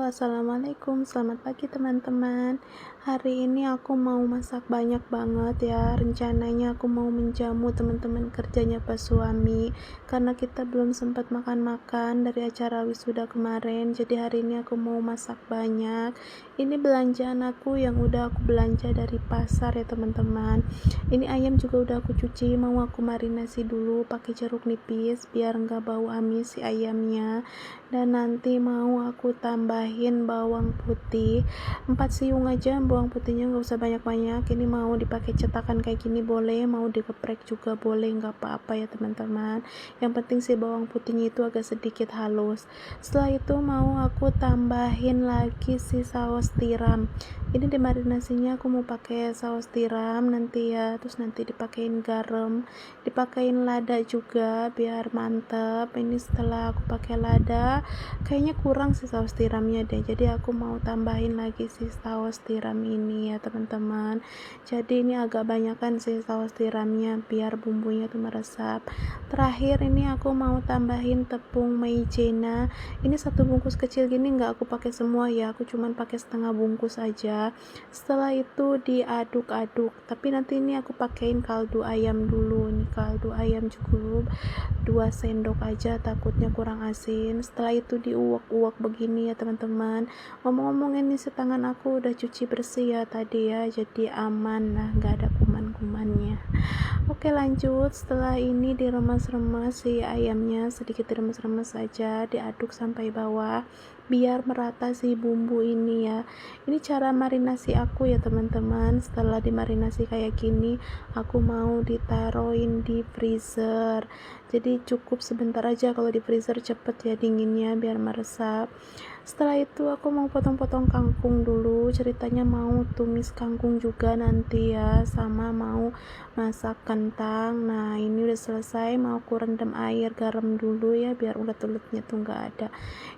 Assalamualaikum, selamat pagi teman-teman. Hari ini aku mau masak banyak banget ya. Rencananya aku mau menjamu teman-teman kerjanya Pak Suami, karena kita belum sempat makan-makan dari acara wisuda kemarin. Jadi hari ini aku mau masak banyak. Ini belanjaan aku yang udah aku belanja dari pasar ya teman-teman. Ini ayam juga udah aku cuci, mau aku marinasi dulu pakai jeruk nipis biar nggak bau amis si ayamnya. Dan nanti mau aku tambahin bawang putih 4 siung aja, bawang putihnya nggak usah banyak-banyak. Ini mau dipakai cetakan kayak gini boleh, mau digeprek juga boleh, nggak apa-apa ya teman-teman. Yang penting sih bawang putihnya itu agak sedikit halus. Setelah itu mau aku tambahin lagi si saus tiram. Ini dimarinasinya aku mau pakai saus tiram nanti ya, terus nanti dipakein garam, dipakein lada juga biar mantep. Ini setelah aku pakai lada kayaknya kurang sih saus tiramnya deh, jadi aku mau tambahin lagi si saus tiram ini ya teman-teman. Jadi ini agak banyakan sih saus tiramnya biar bumbunya tuh meresap. Terakhir ini aku mau tambahin tepung maizena. Ini satu bungkus kecil gini, nggak aku pakai semua ya, aku cuman pakai setengah bungkus aja. Setelah itu diaduk-aduk, tapi nanti ini aku pakein kaldu ayam dulu. Ini kaldu ayam cukup 2 sendok aja, takutnya kurang asin. Setelah itu diuak-uak begini ya teman-teman. Ngomong-ngomong, ini tangan aku udah cuci bersih ya tadi ya, jadi aman lah, nggak ada kuman-kumannya. Oke lanjut, setelah ini diremas-remas si ayamnya, sedikit diremas-remas saja, diaduk sampai bawah biar merata si bumbu ini ya. Ini cara marinasi aku ya teman-teman. Setelah dimarinasi kayak gini, aku mau ditaruhin di freezer. Jadi cukup sebentar aja, kalau di freezer cepet ya dinginnya biar meresap. Setelah itu aku mau potong-potong kangkung dulu. Ceritanya mau tumis kangkung juga nanti ya, sama mau masak kentang. Nah ini udah selesai, mau aku rendam air garam dulu ya biar ulet-uletnya tuh nggak ada.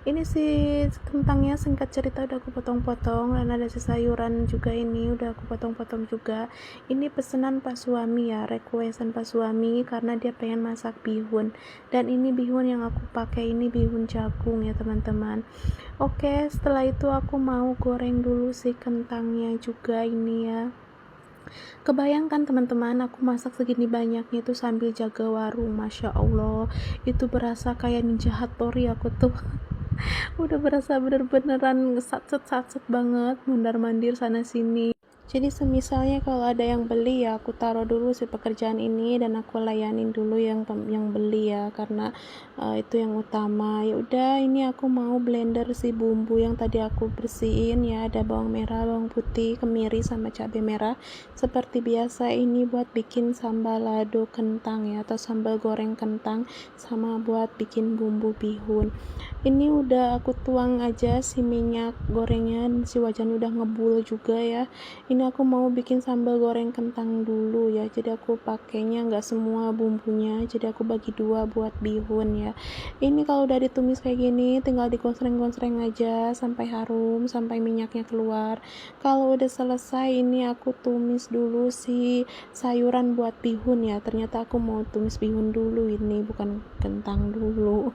Ini sih kentangnya singkat cerita udah aku potong-potong, dan ada si sayuran juga ini udah aku potong-potong juga. Ini pesanan Pak Suami ya, requestan Pak Suami karena dia pengen masak bihun, dan ini bihun yang aku pakai ini bihun jagung ya teman-teman. Oke, setelah itu aku mau goreng dulu si kentangnya juga ini ya. Kebayangkan teman-teman, aku masak segini banyaknya itu sambil jaga warung. Masya Allah, itu berasa kayak ninja Hattori aku tuh. Udah berasa bener-beneran satset banget, mundar-mandir sana sini. Jadi semisalnya kalau ada yang beli ya aku taruh dulu si pekerjaan ini dan aku layanin dulu yang beli ya, karena itu yang utama. Ya udah, ini aku mau blender si bumbu yang tadi aku bersihin ya, ada bawang merah, bawang putih, kemiri sama cabai merah. Seperti biasa ini buat bikin sambal lado kentang ya, atau sambal goreng kentang, sama buat bikin bumbu bihun. Ini udah aku tuang aja si minyak gorengnya, si wajannya udah ngebul juga ya. Ini aku mau bikin sambal goreng kentang dulu ya, jadi aku pakainya nggak semua bumbunya, jadi aku bagi dua buat bihun ya. Ini kalau udah ditumis kayak gini tinggal digosreng-gosreng aja sampai harum, sampai minyaknya keluar. Kalau udah selesai ini aku tumis dulu si sayuran buat bihun ya. Ternyata aku mau tumis bihun dulu, ini bukan kentang dulu.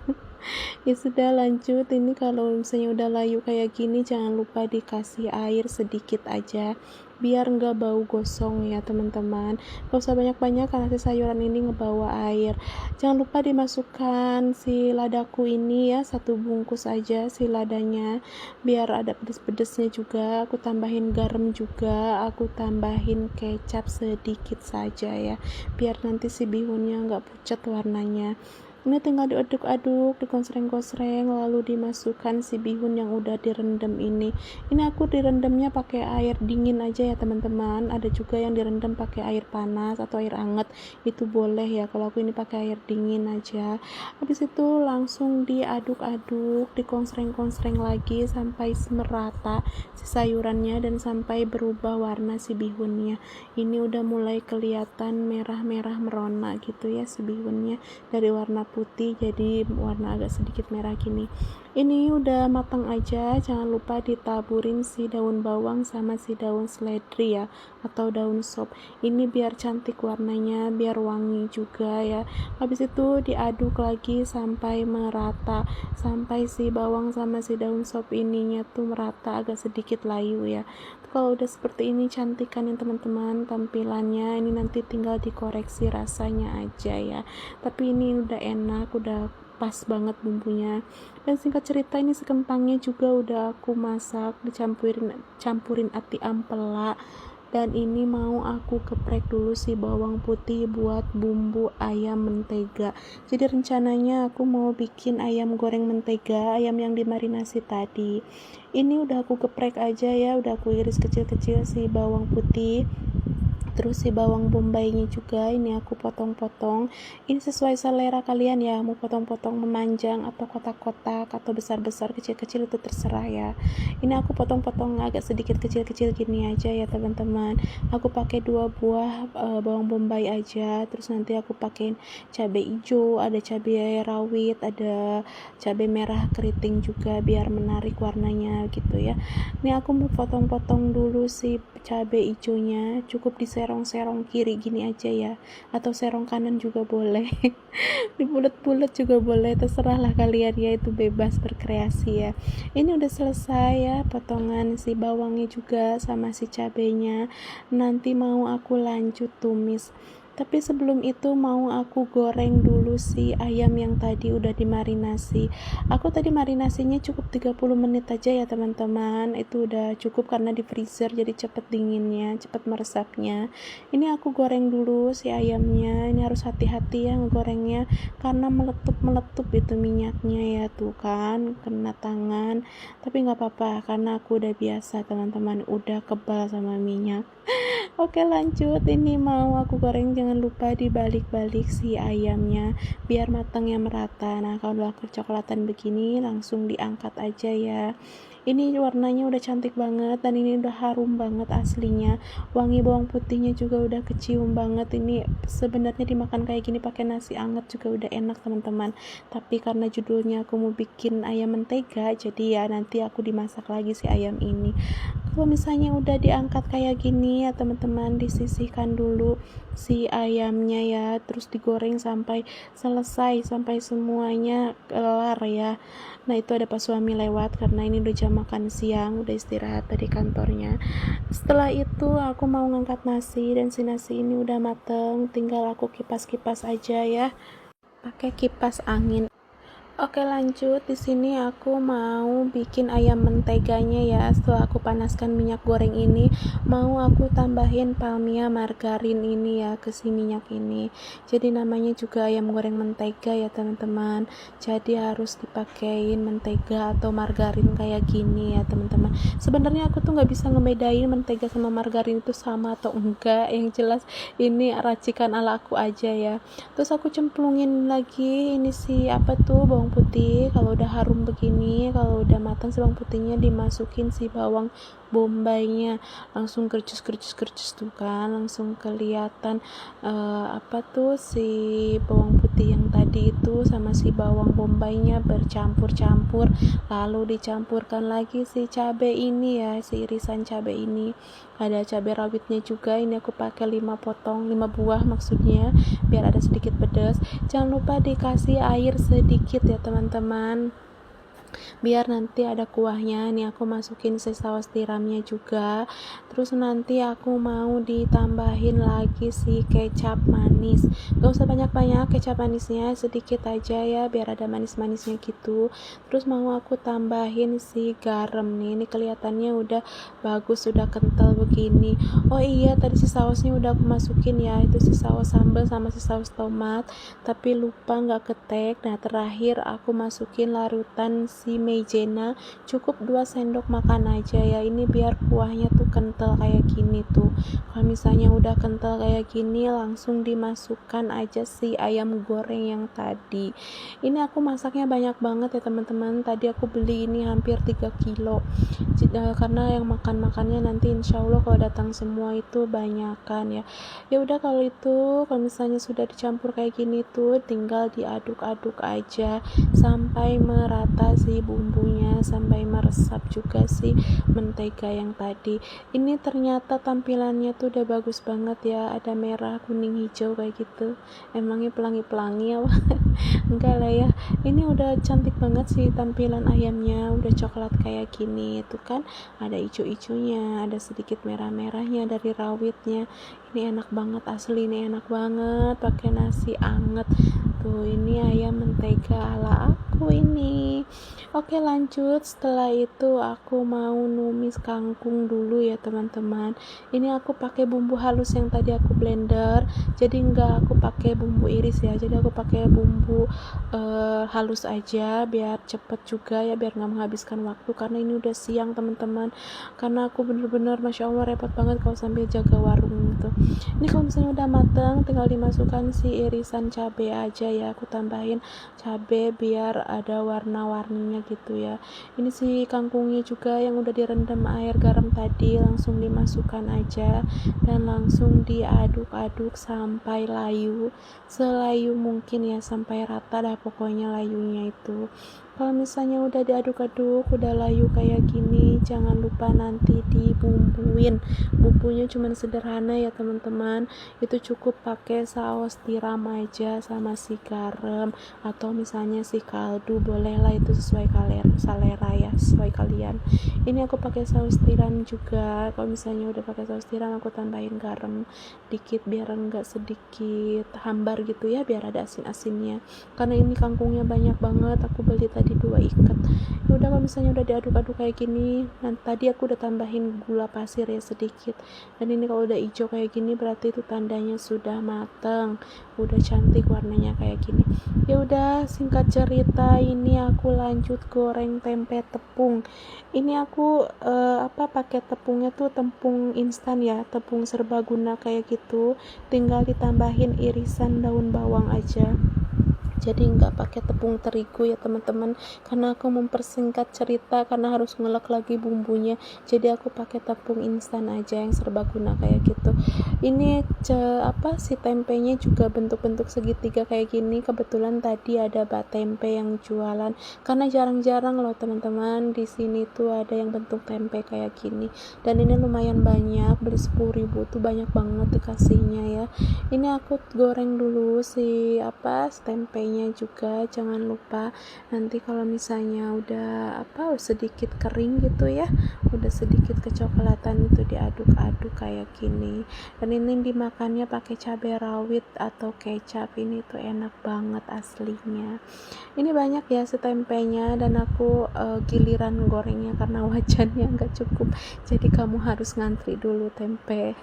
Ya sudah lanjut. Ini kalau misalnya udah layu kayak gini jangan lupa dikasih air sedikit aja biar nggak bau gosong ya teman-teman. Gak usah banyak-banyak karena si sayuran ini ngebawa air. Jangan lupa dimasukkan si ladaku ini ya, satu bungkus aja si ladanya biar ada pedes-pedesnya juga. Aku tambahin garam juga, aku tambahin kecap sedikit saja ya biar nanti si bihunnya nggak pucat warnanya. Ini tinggal diaduk-aduk, dikonsreng-konsreng, lalu dimasukkan si bihun yang udah direndam ini. Ini aku direndamnya pakai air dingin aja ya teman-teman. Ada juga yang direndam pakai air panas atau air hangat, itu boleh ya. Kalau aku ini pakai air dingin aja. Habis itu langsung diaduk-aduk, dikonsreng-konsreng lagi sampai merata si sayurannya dan sampai berubah warna si bihunnya. Ini udah mulai kelihatan merah-merah merona gitu ya si bihunnya, dari warna putih jadi warna agak sedikit merah gini. Ini udah matang aja, jangan lupa ditaburin si daun bawang sama si daun seledri ya, atau daun sop. Ini biar cantik warnanya, biar wangi juga ya. Habis itu diaduk lagi sampai merata, sampai si bawang sama si daun sop ininya tuh merata, agak sedikit layu ya. Kalau udah seperti ini cantik kan ya teman-teman tampilannya. Ini nanti tinggal dikoreksi rasanya aja ya, tapi ini udah enak, udah pas banget bumbunya. Dan singkat cerita, ini sekentangnya juga udah aku masak, campurin ati ampela, dan ini mau aku geprek dulu si bawang putih buat bumbu ayam mentega. Jadi rencananya aku mau bikin ayam goreng mentega, ayam yang dimarinasi tadi. Ini udah aku geprek aja ya, udah aku iris kecil-kecil si bawang putih. Terus si bawang bombaynya juga ini aku potong-potong. Ini sesuai selera kalian ya, mau potong-potong memanjang atau kotak-kotak atau besar-besar, kecil-kecil itu terserah ya. Ini aku potong-potong agak sedikit kecil-kecil gini aja ya teman-teman. Aku pakai 2 buah bawang bombay aja. Terus nanti aku pakai cabai hijau, ada cabai rawit, ada cabai merah keriting juga biar menarik warnanya gitu ya. Ini aku mau potong-potong dulu si cabai hijaunya, cukup diserong-serong kiri gini aja ya, atau serong kanan juga boleh. Dibulet-bulet juga boleh, terserah lah kalian ya, itu bebas berkreasi ya. Ini udah selesai ya potongan si bawangnya juga sama si cabenya. Nanti mau aku lanjut tumis, tapi sebelum itu mau aku goreng dulu si ayam yang tadi udah dimarinasi. Aku tadi marinasinya cukup 30 menit aja ya teman-teman. Itu udah cukup karena di freezer, jadi cepet dinginnya, cepet meresapnya. Ini aku goreng dulu si ayamnya. Ini harus hati-hati ya ngegorengnya, karena meletup itu minyaknya ya, tuh kan kena tangan. Tapi nggak apa-apa karena aku udah biasa teman-teman, udah kebal sama minyak. Oke lanjut, ini mau aku goreng, jangan lupa dibalik-balik si ayamnya biar matangnya merata. Nah kalau udah kecoklatan begini langsung diangkat aja ya. Ini warnanya udah cantik banget dan ini udah harum banget aslinya. Wangi bawang putihnya juga udah kecium banget. Ini sebenarnya dimakan kayak gini pakai nasi anget juga udah enak teman-teman. Tapi karena judulnya aku mau bikin ayam mentega, jadi ya nanti aku dimasak lagi si ayam ini. Kalau misalnya udah diangkat kayak gini ya teman-teman, disisihkan dulu si ayamnya ya, terus digoreng sampai selesai, sampai semuanya kelar ya. Nah itu ada pas suami lewat karena ini udah jam makan siang, udah istirahat dari kantornya. Setelah itu aku mau ngangkat nasi, dan si nasi ini udah mateng, tinggal aku kipas-kipas aja ya pakai kipas angin. Oke lanjut, di sini aku mau bikin ayam menteganya ya. Setelah aku panaskan minyak goreng ini, mau aku tambahin palmia margarin ini ya ke si minyak ini. Jadi namanya juga ayam goreng mentega ya teman-teman. Jadi harus dipakein mentega atau margarin kayak gini ya teman-teman. Sebenarnya aku tuh nggak bisa ngebedain mentega sama margarin itu sama atau enggak. Yang jelas ini racikan ala aku aja ya. Terus aku cemplungin lagi ini si apa tuh bawang putih. Kalau udah harum begini, kalau udah matang si bawang putihnya, dimasukin si bawang bombaynya, langsung kercus tuh kan, langsung kelihatan apa tuh si bawang putih yang tadi itu sama si bawang bombaynya bercampur-campur. Lalu dicampurkan lagi si cabai ini ya, si irisan cabai ini. Ada cabai rawitnya juga, ini aku pakai 5 buah maksudnya, biar ada sedikit pedas. Jangan lupa dikasih air sedikit ya teman-teman, biar nanti ada kuahnya. Nih aku masukin si saus tiramnya juga. Terus nanti aku mau ditambahin lagi si kecap manis. Gak usah banyak-banyak kecap manisnya, sedikit aja ya biar ada manis-manisnya gitu. Terus mau aku tambahin si garam nih. Ini kelihatannya udah bagus, udah kental begini. Oh iya, tadi si sausnya udah aku masukin ya, itu si saus sambal sama si saus tomat, tapi lupa nggak ketek. Nah terakhir aku masukin larutan si maizena, cukup 2 sendok makan aja ya. Ini biar kuahnya tuh kental kayak gini tuh. Kalau misalnya udah kental kayak gini, langsung dimasukkan aja si ayam goreng yang tadi. Ini aku masaknya banyak banget ya teman-teman. Tadi aku beli ini hampir 3 kilo karena yang makan-makannya nanti insya Allah kalau datang semua itu banyakan ya. Ya udah kalau itu, kalau misalnya sudah dicampur kayak gini tuh tinggal diaduk-aduk aja sampai merata si sih bumbunya sampai meresap juga sih mentega yang tadi. Ini ternyata tampilannya tuh udah bagus banget ya, ada merah, kuning, hijau kayak gitu. Emangnya pelangi-pelangi apa? Enggak lah ya, ini udah cantik banget sih tampilan ayamnya, udah coklat kayak gini. Itu kan ada ijo-ijonya, ada sedikit merah-merahnya dari rawitnya. Ini enak banget, asli ini enak banget pakai nasi anget tuh. Ini ayam mentega ala aku ini. Oke, lanjut. Setelah itu aku mau numis kangkung dulu ya teman-teman. Ini aku pakai bumbu halus yang tadi aku blender, jadi enggak aku pakai bumbu iris ya, jadi aku pakai bumbu halus aja biar cepet juga ya, biar nggak menghabiskan waktu karena ini udah siang teman-teman. Karena aku bener-bener masya Allah repot banget kalau sambil jaga warung gitu. Ini kalau misalnya udah mateng tinggal dimasukkan si irisan cabai aja ya, aku tambahin cabai biar ada warna-warninya gitu ya. Ini si kangkungnya juga yang udah direndam air garam tadi langsung dimasukkan aja dan langsung diaduk-aduk sampai layu, selayu mungkin ya, sampai rata dah pokoknya layunya itu. Kalau misalnya udah diaduk-aduk, udah layu kayak gini, jangan lupa nanti dibumbuin. Bumbunya cuman sederhana ya teman-teman, itu cukup pakai saus tiram aja sama si garam atau misalnya si kaldu, bolehlah itu sesuai selera ya, sesuai kalian. Ini aku pakai saus tiram juga. Kalau misalnya udah pakai saus tiram, aku tambahin garam dikit biar enggak sedikit hambar gitu ya, biar ada asin-asinnya. Karena ini kangkungnya banyak banget, aku beli tadi 2 ikat. Ya udah, kalau misalnya udah diaduk-aduk kayak gini, nah tadi aku udah tambahin gula pasir ya sedikit. Dan ini kalau udah hijau kayak gini berarti itu tandanya sudah mateng, udah cantik warnanya kayak gini. Ya udah, singkat cerita ini aku lanjut goreng tempe tepung. Ini aku pakai tepungnya tuh tepung instan ya, tepung serbaguna kayak gitu, tinggal ditambahin irisan daun bawang aja. Jadi nggak pakai tepung terigu ya teman-teman, karena aku mempersingkat cerita karena harus ngelek lagi bumbunya, jadi aku pakai tepung instan aja yang serbaguna kayak gitu. Ini si tempenya juga bentuk-bentuk segitiga kayak gini. Kebetulan tadi ada bak tempe yang jualan, karena jarang-jarang loh teman-teman di sini tuh ada yang bentuk tempe kayak gini, dan ini lumayan banyak, beli 10.000 tuh banyak banget dikasihnya ya. Ini aku goreng dulu si tempenya juga, jangan lupa nanti kalau misalnya udah sedikit kering gitu ya, udah sedikit kecoklatan itu diaduk-aduk kayak gini. Dan ini dimakannya pakai cabai rawit atau kecap, ini tuh enak banget aslinya. Ini banyak ya si tempenya, dan aku giliran gorengnya karena wajannya nggak cukup, jadi kamu harus ngantri dulu tempe.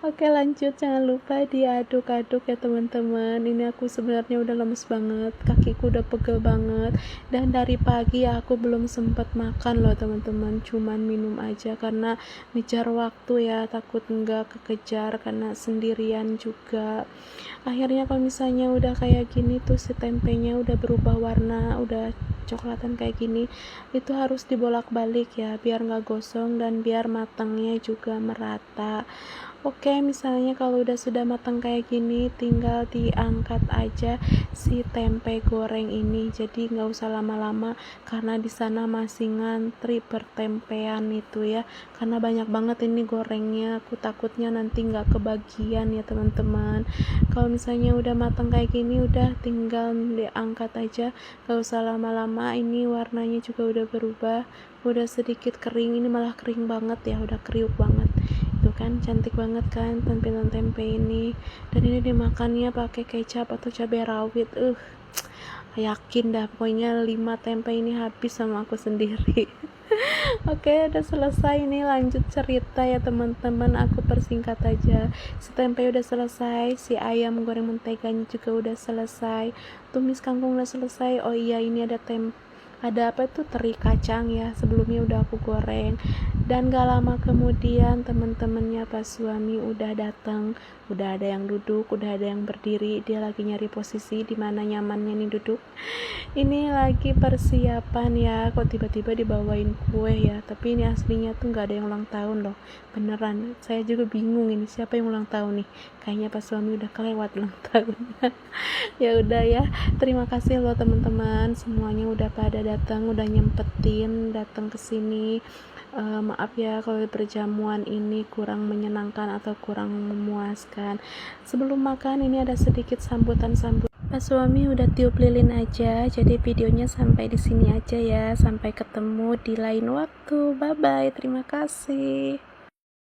Oke, lanjut, jangan lupa diaduk-aduk ya teman-teman. Ini aku sebenarnya udah lemes banget, kakiku udah pegel banget, dan dari pagi aku belum sempat makan loh teman-teman, cuman minum aja karena ngejar waktu ya, takut enggak kekejar karena sendirian juga. Akhirnya kalau misalnya udah kayak gini tuh si tempenya udah berubah warna, udah coklatan kayak gini, itu harus dibolak-balik ya biar nggak gosong dan biar matangnya juga merata. Oke, misalnya kalau udah sudah matang kayak gini, tinggal diangkat aja si tempe goreng ini. Jadi nggak usah lama-lama karena di sana masih ngantri bertempean itu ya. Karena banyak banget ini gorengnya, aku takutnya nanti nggak kebagian ya teman-teman. Kalau misalnya udah matang kayak gini, udah tinggal diangkat aja, nggak usah lama-lama. Ini warnanya juga udah berubah, udah sedikit kering. Ini malah kering banget ya, udah kriuk banget. Itu kan cantik banget kan tampilan tempe ini. Dan ini dimakannya pakai kecap atau cabai rawit. Yakin dah pokoknya 5 tempe ini habis sama aku sendiri. Oke, udah selesai. Ini lanjut cerita ya teman-teman, aku persingkat aja. Si tempe udah selesai, si ayam goreng menteganya juga udah selesai, tumis kangkung udah selesai. Oh iya, ini ada teri kacang ya, sebelumnya udah aku goreng. Dan gak lama kemudian teman-temannya pas suami udah datang, udah ada yang duduk, udah ada yang berdiri. Dia lagi nyari posisi di mana nyamannya nih duduk. Ini lagi persiapan ya, kok tiba-tiba dibawain kue ya. Tapi ini aslinya tuh nggak ada yang ulang tahun loh, beneran. Saya juga bingung ini siapa yang ulang tahun nih. Kayaknya pas suami udah kelewat ulang tahunnya. Ya udah ya, terima kasih loh teman-teman, semuanya udah pada datang, udah nyempetin datang ke sini. Maaf ya kalau perjamuan ini kurang menyenangkan atau kurang memuaskan. Sebelum makan ini ada sedikit sambutan-sambutan. Pas suami udah tiup lilin aja, jadi videonya sampai di sini aja ya. Sampai ketemu di lain waktu. Bye bye. Terima kasih.